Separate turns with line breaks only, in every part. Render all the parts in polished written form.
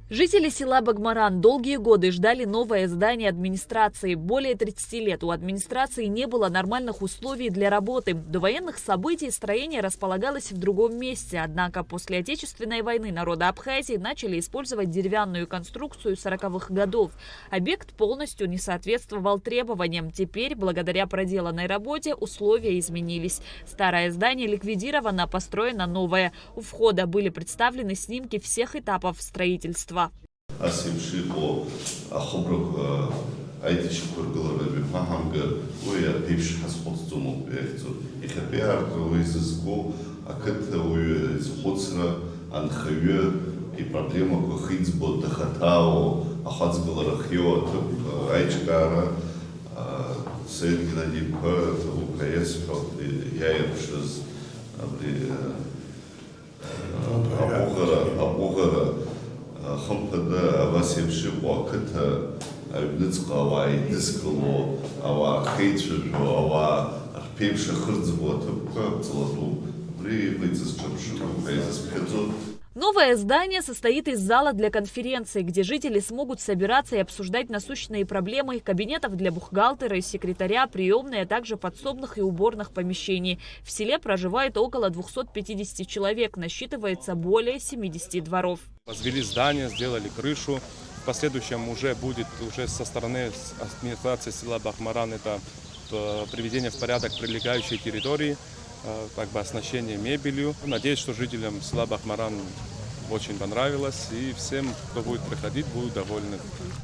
Жители села Багмаран долгие годы ждали новое здание администрации. Более 30 лет у администрации не было нормальных условий для работы. До военных событий строение располагалось в другом месте. Однако после Отечественной войны народы Абхазии начали использовать деревянную конструкцию 40-х годов. Объект полностью не соответствовал требованиям. Теперь, благодаря проделанной работе, условия изменились. Старое здание ликвидировано, построено новое. У входа были представлены снимки всех этапов строительства.
И проблема кохидсбо дахатао ахацгаларахио айчкара сергинади пэ укаес яершез абугара хампада авасемши ваката абницкавай дискало ава хейчу ава арпемши хырдзбо тапка цлату при выцесчершу укаес пхедзо.
Новое здание состоит из зала для конференций, где жители смогут собираться и обсуждать насущные проблемы, кабинетов для бухгалтера и секретаря, приемной, а также подсобных и уборных помещений. В селе проживает около 250 человек, насчитывается более 70 дворов.
Возвели здание, сделали крышу. В последующем уже будет со стороны администрации села Багмаран это приведение в порядок прилегающей территории, оснащение мебелью. Надеюсь, что жителям села Багмаран очень понравилось, и всем, кто будет приходить, будут довольны.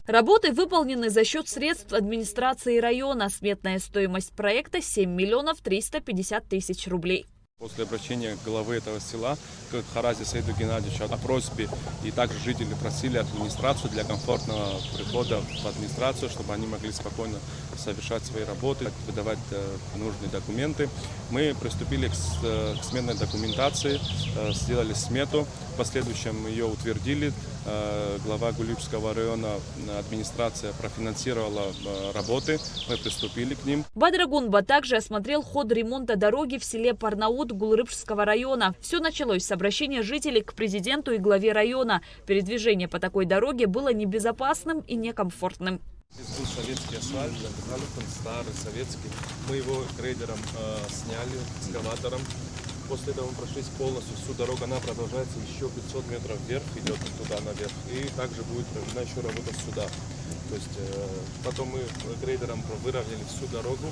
Работы выполнены за счет средств администрации района. Сметная стоимость проекта 7 миллионов 350 тысяч рублей.
После обращения главы этого села к Харазе Саиду Геннадьевичу о просьбе, и также жители просили администрацию для комфортного прихода в администрацию, чтобы они могли спокойно совершать свои работы, выдавать нужные документы. Мы приступили к сменной документации, сделали смету, в последующем ее утвердили. Глава Гулюбского района, администрация профинансировала работы, мы приступили к ним.
Бадыр Гунба также осмотрел ход ремонта дороги в селе Парнаут Гулрыбского района. Все началось с обращения жителей к президенту и главе района. Передвижение по такой дороге было небезопасным и некомфортным.
Здесь был советский асфальт, старый советский. Мы его грейдером сняли, экскаватором. После этого мы прошлись полностью всю дорогу, она продолжается еще 500 метров вверх, идет туда наверх. И также будет проведена еще работа сюда. То есть потом мы грейдером выровняли всю дорогу.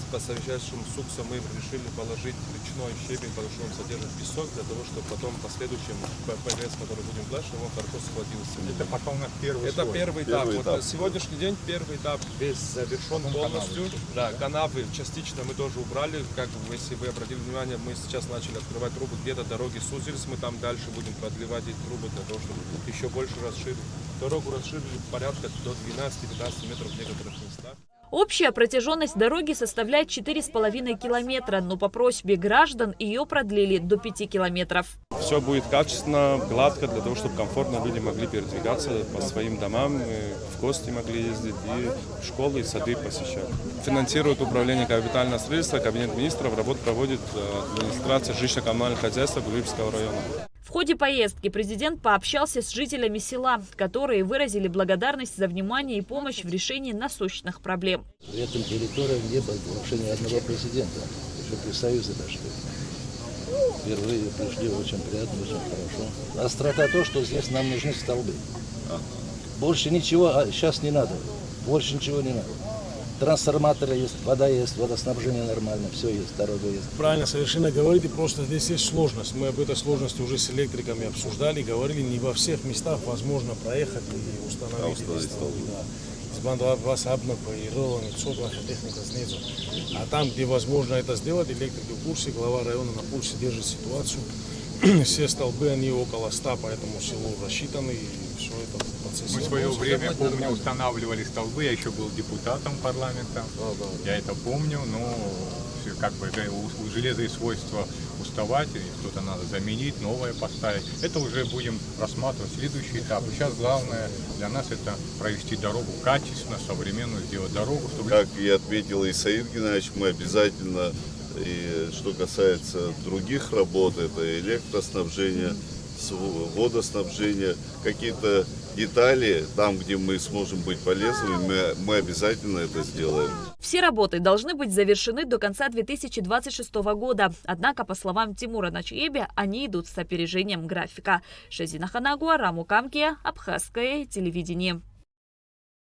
По совещательству с СУКСом мы решили положить речной щебень, потому что он содержит песок, для того, чтобы потом в последующем ПГС, который будем дальше, он хорошо схватился.
Это потом первый
Это
слой.
первый этап. Вот сегодняшний день первый этап весь завершен полностью. Да, канавы частично мы тоже убрали. Как если вы обратили внимание, мы сейчас начали открывать трубы, где-то дороги сузились, мы там дальше будем продлевать эти трубы для того, чтобы еще больше расширить. Дорогу расширили порядка до 12-15 метров в некоторых местах.
Общая протяженность дороги составляет 4,5 километра, но по просьбе граждан ее продлили до 5 километров.
Все будет качественно, гладко, для того, чтобы комфортно люди могли передвигаться по своим домам, в гости могли ездить, и в школы, и сады посещать. Финансирует управление капитального строительства, кабинет министров, работу проводит администрация жилищно-коммунального хозяйства Гулюбского района.
В ходе поездки президент пообщался с жителями села, которые выразили благодарность за внимание и помощь в решении насущных проблем.
В этом территории не было вообще ни одного президента, еще при Союзе даже. Впервые пришли, очень приятно, очень хорошо. Острота то, что здесь нам нужны столбы. Больше ничего сейчас не надо, больше ничего не надо. Трансформаторы есть, вода есть, водоснабжение нормально, все есть, дорога есть.
Правильно, совершенно говорите, просто здесь есть сложность. Мы об этой сложности уже с электриками обсуждали, говорили, не во всех местах возможно проехать и установить столбы. Вас обнапоированы, техника снизу. А там, где возможно это сделать, электрики в курсе, глава района на пульсе держит ситуацию. Все столбы, они около 100 по этому селу рассчитаны, и все это в процессе.
Мы в свое время, помню, устанавливали столбы, я еще был депутатом парламента, я это помню, но как бы у железа есть свойство уставать, и что-то надо заменить, новое поставить. Это уже будем рассматривать следующий этап. Сейчас главное для нас это провести дорогу качественно, современную, сделать дорогу, чтобы...
Как и отметил и Саид Геннадьевич, мы обязательно, и что касается других работ, это электроснабжение, водоснабжения, какие-то детали, там, где мы сможем быть полезными, мы обязательно это сделаем.
Все работы должны быть завершены до конца 2026 года. Однако, по словам Тимура Начиеби, они идут с опережением графика. Шазина Ханагуа, Раму Камкия, Абхазское телевидение.